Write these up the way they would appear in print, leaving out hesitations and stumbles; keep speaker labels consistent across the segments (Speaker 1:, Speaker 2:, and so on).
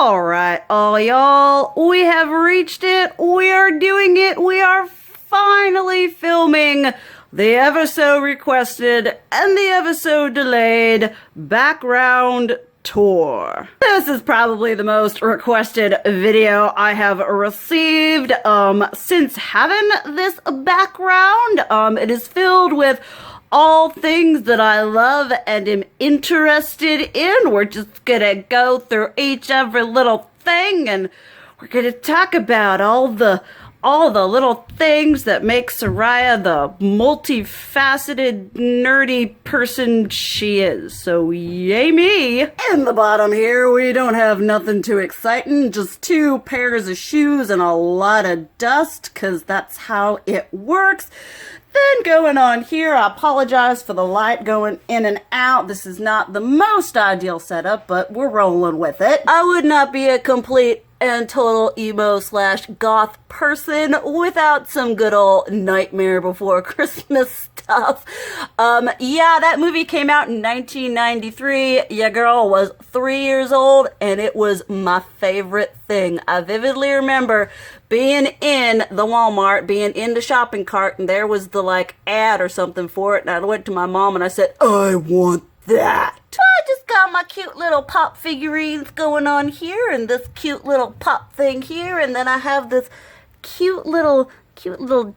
Speaker 1: Alright, all y'all, we have reached it. We are doing it. We are finally filming the ever so requested and the ever so delayed background tour. This is probably the most requested video I have received since having this background. It is filled with all things that I love and am interested in. We're just gonna go through every little thing, and we're gonna talk about all the little things that make Soraya the multifaceted, nerdy person she is. So yay me! In the bottom here, we don't have nothing too exciting, just 2 pairs of shoes and a lot of dust, cause that's how it works. Then going on here, I apologize for the light going in and out. This is not the most ideal setup, but we're rolling with it. I would not be a complete and total emo / goth person without some good old Nightmare Before Christmas stuff. Yeah, that movie came out in 1993. Your girl was 3 years old, and it was my favorite thing. I vividly remember being in the Walmart, being in the shopping cart, and there was the ad or something for it, and I went to my mom and I said, I want that. I just got my cute little pop figurines going on here, and this cute little pop thing here, and then I have this cute little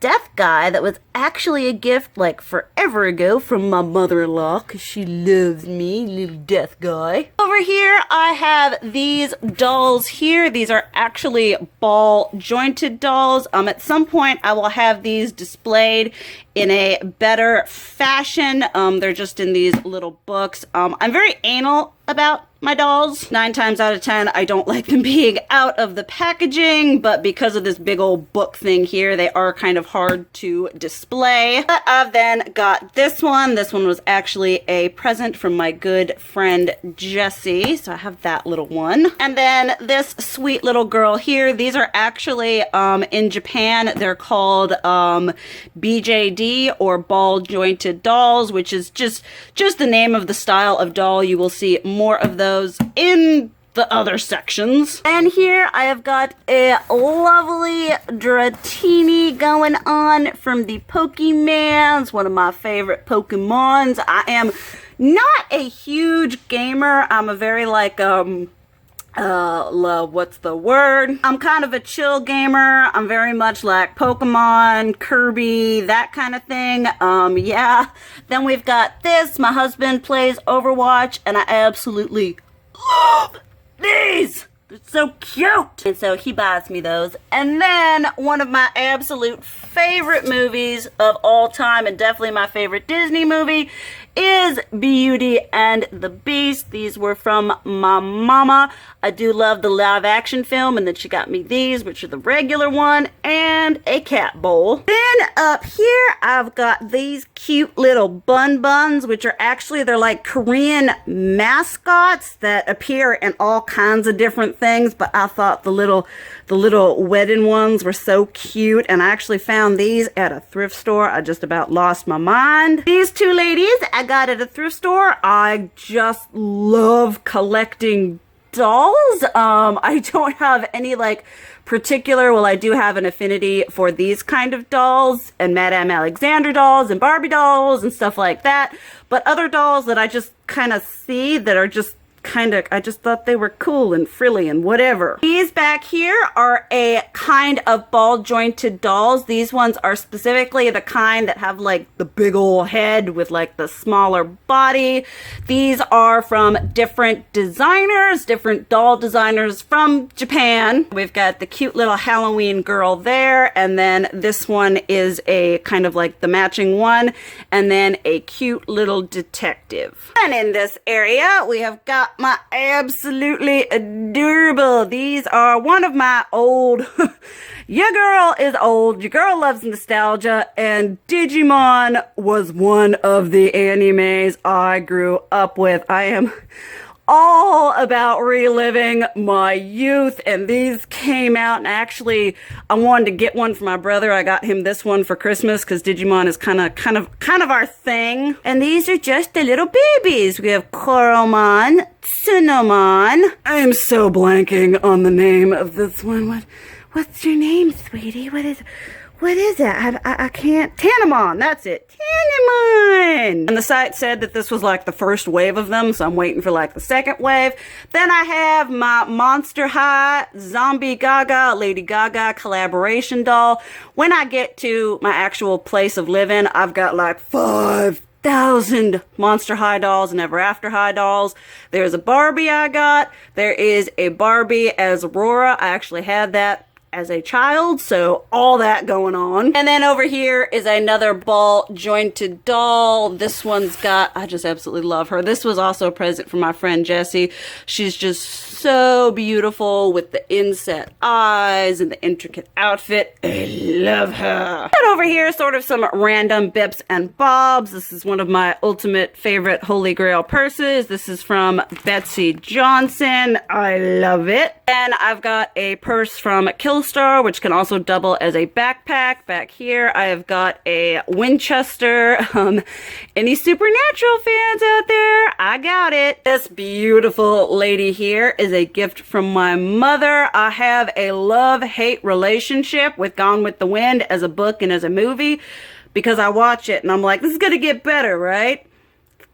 Speaker 1: death guy that was actually a gift forever ago from my mother-in-law, because she loves me, little death guy. Over here I have these dolls here. These are actually ball jointed dolls. At some point I will have these displayed in a better fashion. They're just in these little books. I'm very anal about my dolls. 9 times out of 10, I don't like them being out of the packaging, but because of this big old book thing here, they are kind of hard to display. But I've then got this one. This one was actually a present from my good friend Jessie, so I have that little one. And then this sweet little girl here. These are actually in Japan, they're called BJD, or ball jointed dolls, which is just the name of the style of doll. You will see more of those in the other sections. And here I have got a lovely Dratini going on from the Pokemans, one of my favorite Pokemons. I am not a huge gamer. I'm a very what's the word? I'm kind of a chill gamer. I'm very much like Pokemon, Kirby, that kind of thing. Yeah. Then we've got this. My husband plays Overwatch, and I absolutely love these. They're so cute. And so he buys me those. And then one of my absolute favorite movies of all time, and definitely my favorite Disney movie, is Beauty and the Beast. These were from my mama. I do love the live action film, and then she got me these, which are the regular one, and a cat bowl. Then up here, I've got these cute little buns, which are actually, they're like Korean mascots that appear in all kinds of different things, but I thought the little wedding ones were so cute, and I actually found these at a thrift store. I just about lost my mind. These 2 ladies I got at a thrift store. I just love collecting dolls. I don't have any particular, well, I do have an affinity for these kind of dolls, and Madame Alexander dolls and Barbie dolls and stuff like that, but other dolls that I just kind of see that are just I just thought they were cool and frilly and whatever. These back here are a kind of ball jointed dolls. These ones are specifically the kind that have the big old head with the smaller body. These are from different designers, different doll designers from Japan. We've got the cute little Halloween girl there, and then this one is a kind of the matching one, and then a cute little detective. And in this area, we have got my absolutely adorable. These are one of my old, your girl is old, your girl loves nostalgia, and Digimon was one of the animes I grew up with. I am all about reliving my youth, and these came out, and actually I wanted to get one for my brother. I got him this one for Christmas because Digimon is kind of our thing. And these are just the little babies. We have Koromon, Tsunomon. I am so blanking on the name of this one. What's your name, sweetie? What is it? I can't. Tanamon, that's it. Tanamon! And the site said that this was like the first wave of them, so I'm waiting for like the second wave. Then I have my Monster High Zombie Gaga, Lady Gaga collaboration doll. When I get to my actual place of living, I've got like 5,000 Monster High dolls and Ever After High dolls. There's a Barbie I got. There is a Barbie as Aurora. I actually had that as a child, so all that going on. And then over here is another ball jointed doll. This one's got, I just absolutely love her. This was also a present from my friend Jessie. She's just so beautiful with the inset eyes and the intricate outfit. I love her. And over here is sort of some random bips and bobs. This is one of my ultimate favorite Holy Grail purses. This is from Betsy Johnson. I love it. And I've got a purse from Killstar, which can also double as a backpack. Back here, I have got a Winchester. Any Supernatural fans out there? I got it. This beautiful lady here is a gift from my mother. I have a love-hate relationship with Gone with the Wind as a book and as a movie because I watch it and I'm like, this is gonna get better, right?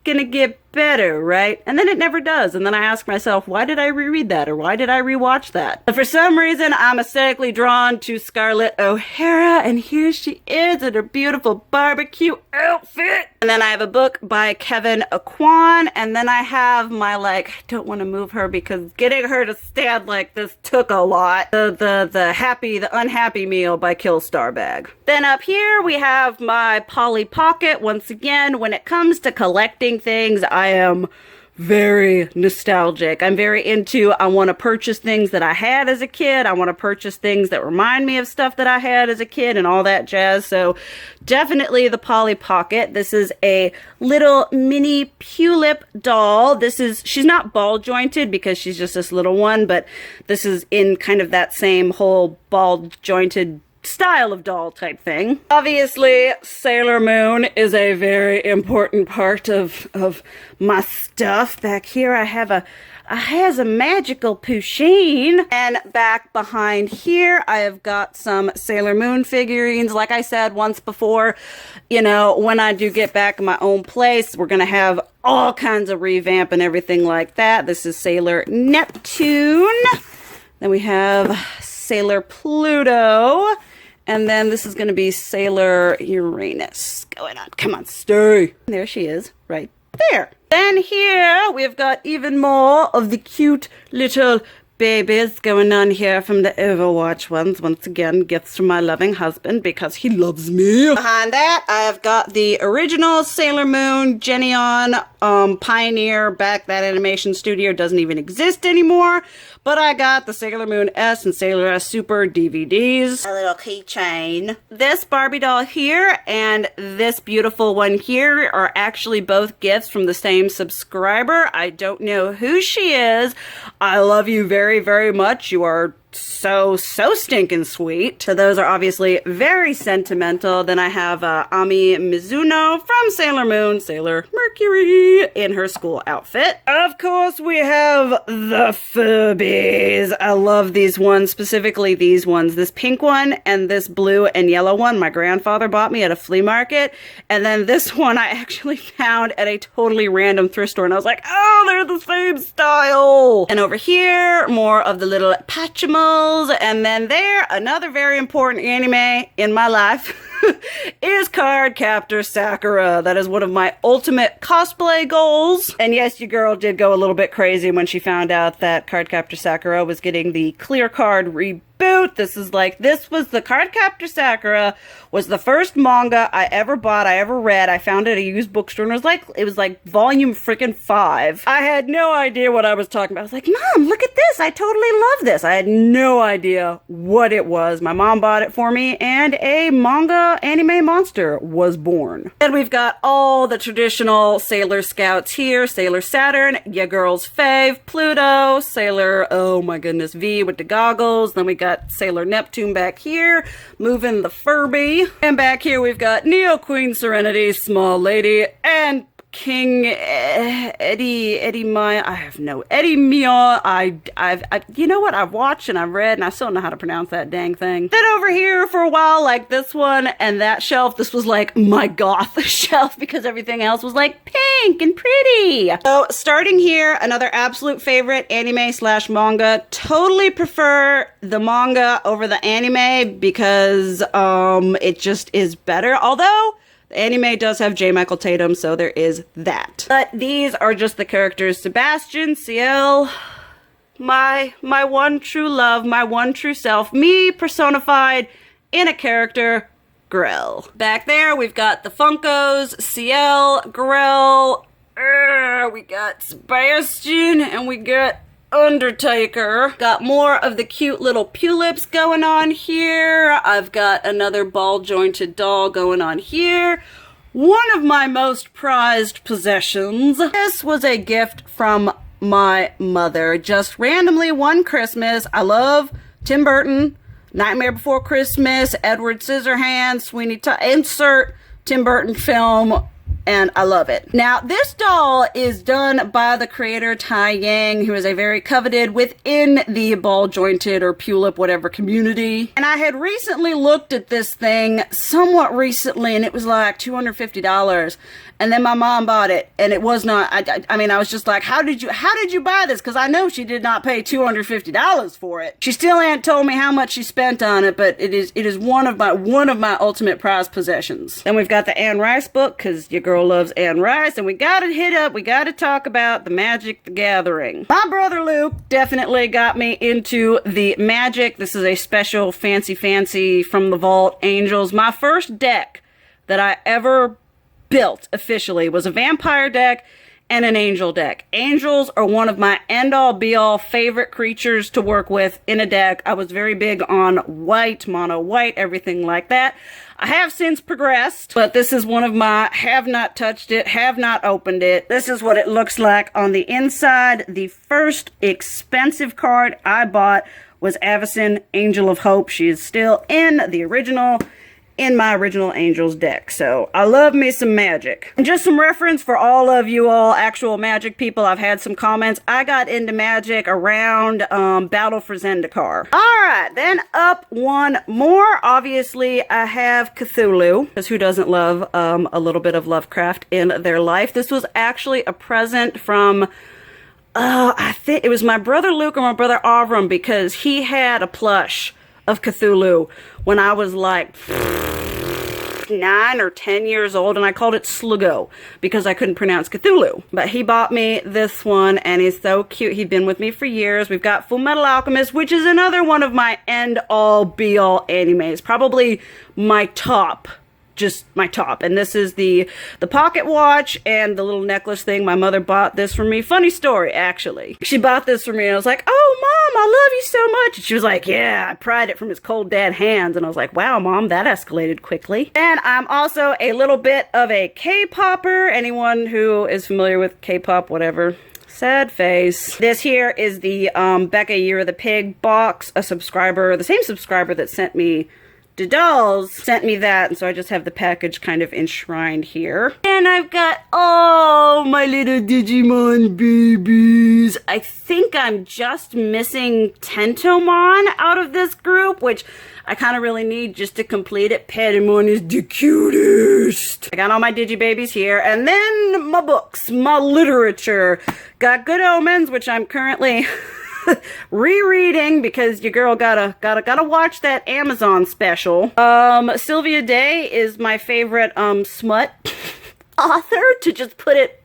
Speaker 1: Gonna get better, right? And then it never does. And then I ask myself, why did I reread that? Or why did I rewatch that? But for some reason, I'm aesthetically drawn to Scarlett O'Hara. And here she is in her beautiful barbecue outfit. And then I have a book by Kevin Aquan. And then I have my, I don't want to move her because getting her to stand like this took a lot. The Unhappy Meal by Killstar bag. Then up here, we have my Polly Pocket. Once again, when it comes to collecting things, I am very nostalgic. I'm very into, I want to purchase things that I had as a kid. I want to purchase things that remind me of stuff that I had as a kid and all that jazz. So definitely the Polly Pocket. This is a little mini Pulip doll. She's not ball jointed because she's just this little one, but this is in kind of that same whole ball jointed style of doll type thing. Obviously, Sailor Moon is a very important part of my stuff. Back here I have a magical Pusheen. And back behind here, I have got some Sailor Moon figurines. Like I said once before, you know, when I do get back in my own place, we're gonna have all kinds of revamp and everything like that. This is Sailor Neptune. Then we have Sailor Pluto. And then this is going to be Sailor Uranus. Going on. Come on, stay. There she is, right there. Then here, we've got even more of the cute little babies going on here from the Overwatch ones. Once again, gifts from my loving husband because he loves me. Behind that, I've got the original Sailor Moon Genion Pioneer. Back that animation studio doesn't even exist anymore. But I got the Sailor Moon S and Sailor S Super DVDs. A little keychain. This Barbie doll here and this beautiful one here are actually both gifts from the same subscriber. I don't know who she is. I love you very, very much. You are so stinking sweet. So those are obviously very sentimental. Then I have Ami Mizuno from Sailor Moon, Sailor Mercury in her school outfit. Of course, we have the Furbies. I love these ones, specifically these ones. This pink one and this blue and yellow one my grandfather bought me at a flea market. And then this one I actually found at a totally random thrift store. And I was like, oh, they're the same style. And over here, more of the little Pachimals. And then there, another very important anime in my life is Cardcaptor Sakura. That is one of my ultimate cosplay goals. And yes, your girl did go a little bit crazy when she found out that Cardcaptor Sakura was getting the clear card boot. This was the Cardcaptor Sakura was the first manga I ever bought, I ever read. I found it at a used bookstore, and it was like volume freaking 5. I had no idea what I was talking about. I was like, Mom, look at this. I totally love this. I had no idea what it was. My mom bought it for me, and a manga anime monster was born. And we've got all the traditional Sailor Scouts here. Sailor Saturn, ya girl's fave, Pluto, Sailor, oh my goodness, V with the goggles. Then we got Sailor Neptune back here, moving the Furby. And back here we've got Neo Queen Serenity, Small Lady, and King Eddie Maya. I have no Eddie Mia. You know what? I've watched and I've read, and I still don't know how to pronounce that dang thing. Then over here for a while, like this one and that shelf, this was like my goth shelf because everything else was like pink and pretty. So starting here, another absolute favorite anime / manga. Totally prefer the manga over the anime because it just is better. Although the anime does have J. Michael Tatum, so there is that. But these are just the characters. Sebastian, Ciel, my one true love, my one true self, me personified in a character, Grell. Back there, we've got the Funkos, Ciel, Grell, we got Sebastian, and we got Undertaker. Got more of the cute little Pulips going on here. I've got another ball jointed doll going on here. One of my most prized possessions. This was a gift from my mother. Just randomly one Christmas. I love Tim Burton, Nightmare Before Christmas, Edward Scissorhands, Sweeney Todd. Insert Tim Burton film. And I love it. Now, this doll is done by the creator Tai Yang, who is a very coveted within the ball jointed or Pulip, whatever community. And I had recently looked at this thing somewhat recently, and it was like $250. And then my mom bought it, and it was not. I mean, I was just like, how did you buy this? Because I know she did not pay $250 for it. She still ain't told me how much she spent on it, but it is one of my ultimate prized possessions. Then we've got the Anne Rice book, because your girl loves Anne Rice, and we gotta talk about the Magic the Gathering. My brother Luke definitely got me into the Magic. This is a special fancy from the vault, Angels. My first deck that I ever built officially was a vampire deck and an angel deck. Angels are one of my end-all be-all favorite creatures to work with in a deck. I was very big on white, mono white, everything like that. I have since progressed, but this is one of my have not touched it, have not opened it. This is what it looks like on the inside. The first expensive card I bought was Avacyn, Angel of Hope. She is still in my original Angels deck. So I love me some Magic. And just some reference for all of you all actual Magic people, I've had some comments. I got into Magic around Battle for Zendikar. Alright, then up one more. Obviously, I have Cthulhu, because who doesn't love a little bit of Lovecraft in their life? This was actually a present from I think it was my brother Luke or my brother Avram, because he had a plush of Cthulhu when I was like 9 or 10 years old, and I called it Slugo because I couldn't pronounce Cthulhu. But he bought me this one, and he's so cute. He'd been with me for years. We've got Full Metal Alchemist, which is another one of my end-all be-all animes. Probably my top. Just my top. And this is the pocket watch and the little necklace thing. My mother bought this for me. Funny story, actually. She bought this for me, and I was like, oh, Mom, I love you so much. And she was like, yeah, I pried it from his cold dad hands. And I was like, wow, Mom, that escalated quickly. And I'm also a little bit of a K-popper. Anyone who is familiar with K-pop, whatever. Sad face. This here is the Becca Year of the Pig box. A subscriber, the same subscriber that sent me the dolls, sent me that, and so I just have the package kind of enshrined here. And I've got all my little Digimon babies. I think I'm just missing Tentomon out of this group, which I kind of really need just to complete it. Patamon is the cutest. I got all my Digibabies here, and then my books, my literature. Got Good Omens, which I'm currently rereading because your girl gotta watch that Amazon special. Sylvia Day is my favorite smut author, to just put it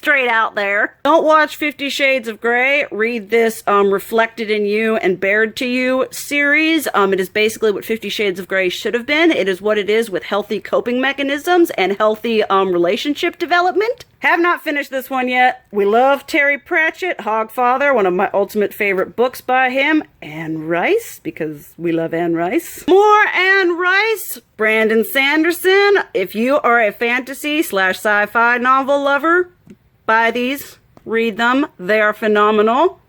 Speaker 1: straight out there. Don't watch 50 Shades of Grey. Read this Reflected in You and Bared to You series. It is basically what 50 Shades of Grey should have been. It is what it is with healthy coping mechanisms and healthy relationship development. Have not finished this one yet. We love Terry Pratchett, Hogfather, one of my ultimate favorite books by him. Anne Rice, because we love Anne Rice. More Anne Rice. Brandon Sanderson. If you are a fantasy/sci-fi novel lover, buy these. Read them. They are phenomenal.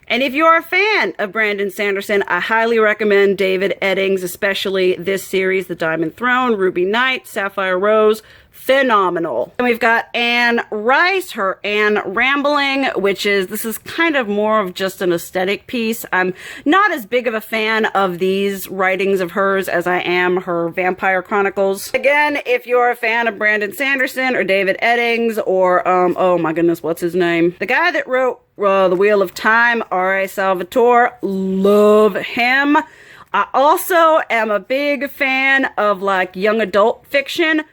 Speaker 1: And if you are a fan of Brandon Sanderson, I highly recommend David Eddings, especially this series, The Diamond Throne, Ruby Knight, Sapphire Rose. Phenomenal. And we've got Anne Rice, her Anne Rambling, this is kind of more of just an aesthetic piece. I'm not as big of a fan of these writings of hers as I am her Vampire Chronicles. Again, if you're a fan of Brandon Sanderson or David Eddings or, oh my goodness, what's his name? The guy that wrote The Wheel of Time, R.A. Salvatore, love him. I also am a big fan of like young adult fiction.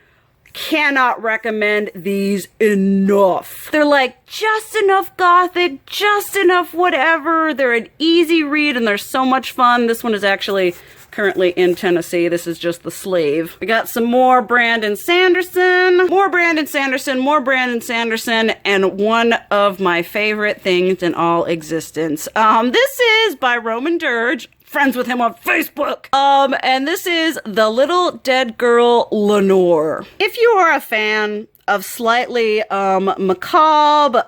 Speaker 1: Cannot recommend these enough. They're like just enough gothic, just enough whatever. They're an easy read and they're so much fun. This one is actually currently in Tennessee. This is just the sleeve. We got some more Brandon Sanderson, more Brandon Sanderson, more Brandon Sanderson, and one of my favorite things in all existence. This is by Roman Dirge. Friends with him on Facebook. And this is The Little Dead Girl Lenore. If you are a fan of slightly macabre,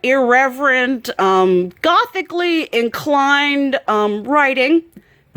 Speaker 1: irreverent, gothically inclined writing,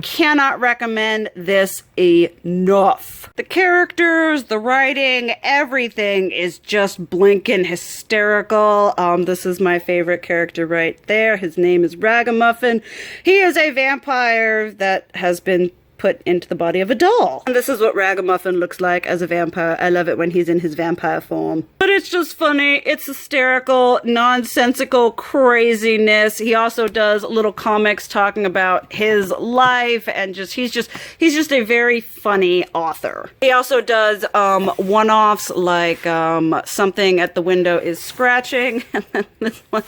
Speaker 1: cannot recommend this enough. The characters, the writing, everything is just blinking hysterical. This is my favorite character right there. His name is Ragamuffin. He is a vampire that has been put into the body of a doll. And this is what Ragamuffin looks like as a vampire. I love it when he's in his vampire form. But it's just funny. It's hysterical, nonsensical craziness. He also does little comics talking about his life and he's just a very funny author. He also does one-offs like Something at the Window is Scratching. And then this one,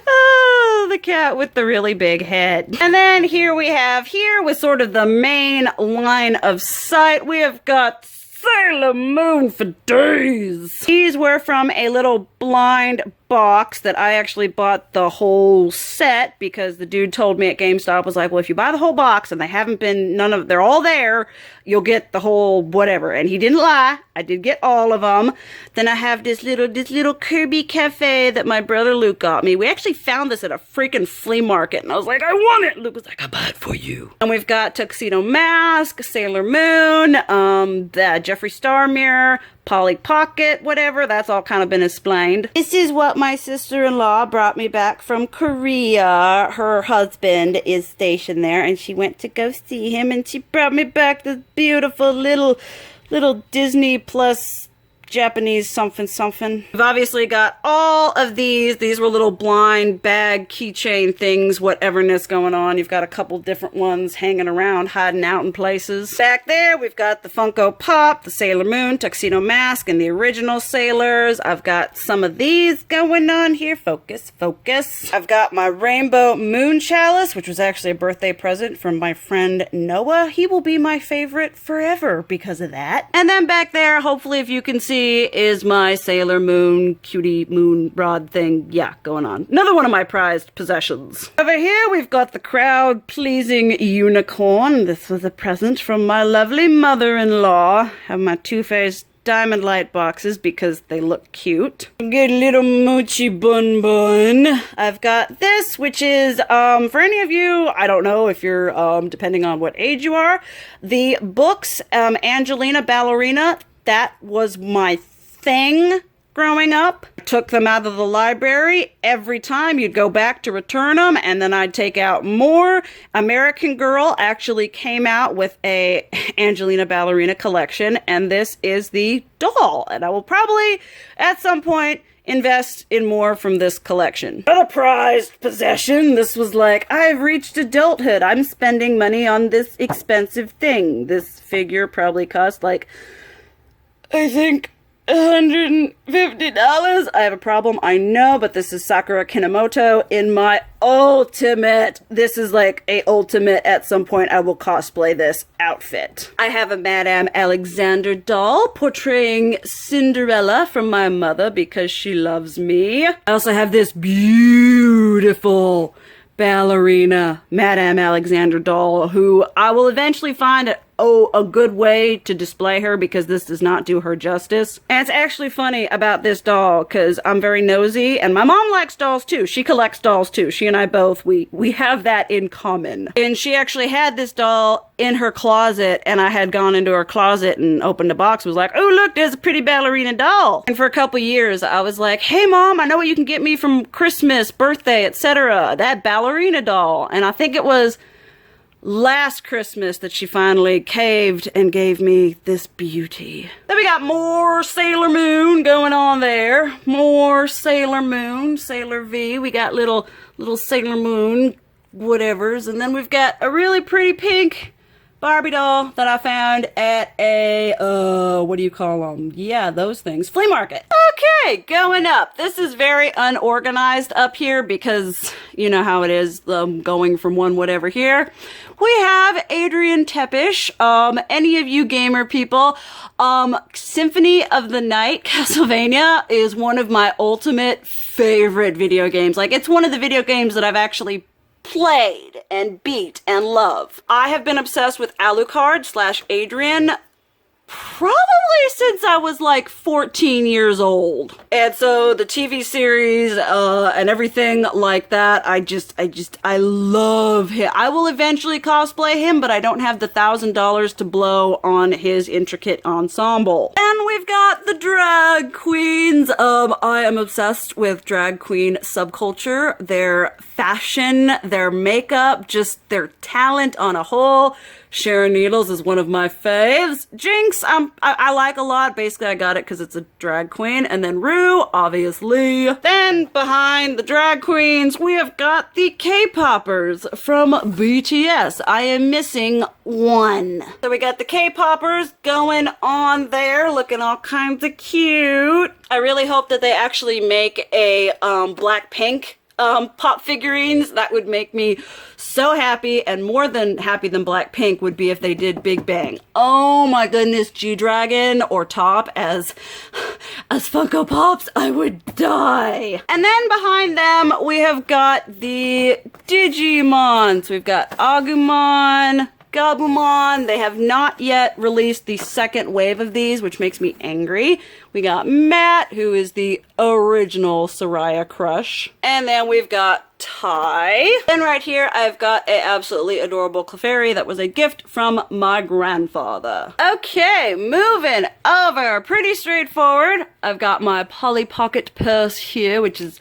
Speaker 1: oh, the cat with the really big head. And then here with sort of the main line of sight, we have got Sailor Moon for days. These were from a little blind box that I actually bought the whole set because the dude told me at GameStop, was like, well, if you buy the whole box and they haven't been, they're all there, you'll get the whole whatever. And he didn't lie. I did get all of them. Then I have this little Kirby cafe that my brother Luke got me. We actually found this at a freaking flea market and I was like, I want it. Luke was like, I'll buy it for you. And we've got Tuxedo Mask, Sailor Moon, the Jeffree Star mirror, Polly Pocket, whatever. That's all kind of been explained. This is what my sister-in-law brought me back from Korea. Her husband is stationed there and she went to go see him and she brought me back this beautiful little Disney Plus Japanese something. We've obviously got all of these. These were little blind bag keychain things, whateverness going on. You've got a couple different ones hanging around, hiding out in places. Back there, we've got the Funko Pop, the Sailor Moon, Tuxedo Mask, and the original Sailors. I've got some of these going on here. Focus. I've got my Rainbow Moon Chalice, which was actually a birthday present from my friend Noah. He will be my favorite forever because of that. And then back there, hopefully if you can see, is my Sailor Moon cutie moon rod thing. Yeah, going on. Another one of my prized possessions. Over here, we've got the crowd-pleasing unicorn. This was a present from my lovely mother-in-law. Have my Too-Faced diamond light boxes because they look cute. Good little mochi bun bun. I've got this, which is, for any of you, I don't know if you're, depending on what age you are, the books, Angelina Ballerina. That was my thing growing up. Took them out of the library. Every time you'd go back to return them and then I'd take out more. American Girl actually came out with a Angelina Ballerina collection and this is the doll. And I will probably at some point invest in more from this collection. Another prized possession. This was like, I've reached adulthood. I'm spending money on this expensive thing. This figure probably cost like, I think $150. I have a problem, I know, but this is Sakura Kinomoto in my ultimate. This is like a ultimate. At some point I will cosplay this outfit. I have a Madame Alexander doll portraying Cinderella from my mother because she loves me. I also have this beautiful ballerina Madame Alexander doll who I will eventually find a good way to display her because this does not do her justice. And it's actually funny about this doll because I'm very nosy and my mom likes dolls too. She collects dolls too. She and I both, we have that in common. And she actually had this doll in her closet and I had gone into her closet and opened the box, was like, oh look, there's a pretty ballerina doll. And for a couple years I was like, hey mom, I know what you can get me from Christmas, birthday, etc. That ballerina doll. And I think it was last Christmas that she finally caved and gave me this beauty. Then we got more Sailor Moon going on there. More Sailor Moon, Sailor V. We got little Sailor Moon whatevers. And then we've got a really pretty pink Barbie doll that I found at a, what do you call them? Yeah, those things. Flea market. Okay, going up. This is very unorganized up here because you know how it is, going from one whatever here. We have Adrian Tepish. Any of you gamer people, Symphony of the Night Castlevania is one of my ultimate favorite video games. Like, it's one of the video games that I've actually played and beat and love. I have been obsessed with Alucard / Adrian probably since I was like 14 years old. And so the TV series and everything like that, I love him. I will eventually cosplay him, but I don't have the $1,000 to blow on his intricate ensemble. And we've got the drag queens. I am obsessed with drag queen subculture, their fashion, their makeup, just their talent on a whole. Sharon Needles is one of my faves. Jinx, I like a lot. Basically, I got it because it's a drag queen. And then Rue, obviously. Then, behind the drag queens, we have got the K-Poppers from BTS. I am missing one. So we got the K-Poppers going on there, looking all kinds of cute. I really hope that they actually make a Blackpink pop figurines. That would make me so happy, and more than happy than Blackpink would be if they did Big Bang. Oh my goodness, G-Dragon or Top as Funko Pops, I would die. And then behind them, we have got the Digimons. We've got Agumon, Gabumon. They have not yet released the second wave of these, which makes me angry. We got Matt, who is the original Soraya crush. And then we've got Ty. Then right here, I've got an absolutely adorable Clefairy that was a gift from my grandfather. Okay, moving over. Pretty straightforward. I've got my Polly Pocket purse here, which is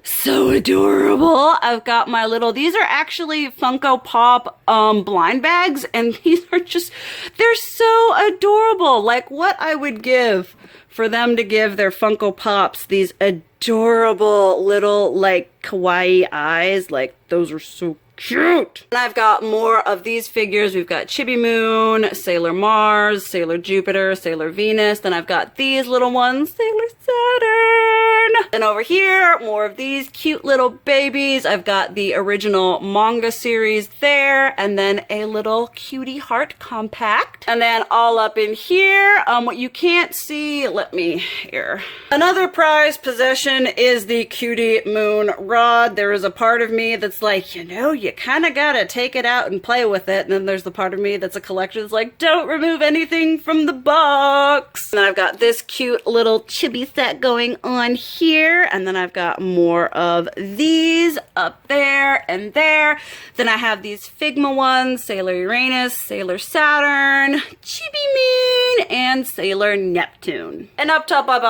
Speaker 1: so adorable. I've got my little, these are actually Funko Pop blind bags, and these are just, they're so adorable. Like, what I would give for them to give their Funko Pops these adorable little, like, kawaii eyes. Like, those are so cute. And I've got more of these figures. We've got Chibi Moon, Sailor Mars, Sailor Jupiter, Sailor Venus. Then I've got these little ones, Sailor Saturn. And over here, more of these cute little babies. I've got the original manga series there, and then a little cutie heart compact. And then all up in here, what you can't see, let me here. Another prized possession is the Cutie Moon rod. There is a part of me that's like, you know, you kind of gotta take it out and play with it. And then there's the part of me that's a collector that's like, don't remove anything from the box. And I've got this cute little chibi set going on here. And then I've got more of these up there and there. Then I have these Figma ones, Sailor Uranus, Sailor Saturn, Chibi Moon, and Sailor Neptune. And up top I've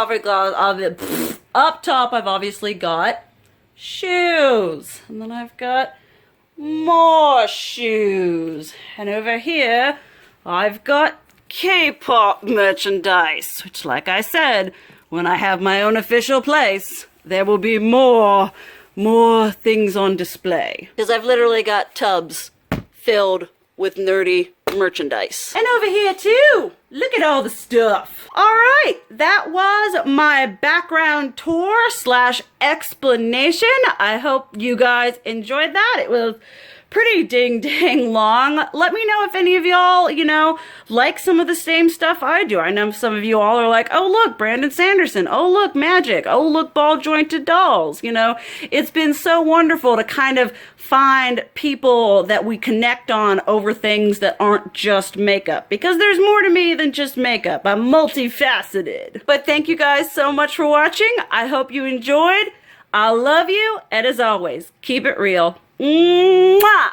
Speaker 1: obviously got shoes. And then I've got more shoes. And over here, I've got K-pop merchandise, which, like I said, when I have my own official place, there will be more things on display. Because I've literally got tubs filled with nerdy merchandise. And over here too, look at all the stuff. All right, that was my background tour / explanation. I hope you guys enjoyed that. It was pretty dang long. Let me know if any of y'all, like some of the same stuff I do. I know some of you all are like, oh look, Brandon Sanderson. Oh look, magic. Oh look, ball jointed dolls. It's been so wonderful to kind of find people that we connect on over things that aren't just makeup, because there's more to me than just makeup. I'm multifaceted. But thank you guys so much for watching. I hope you enjoyed. I love you, and as always, keep it real. Mwah!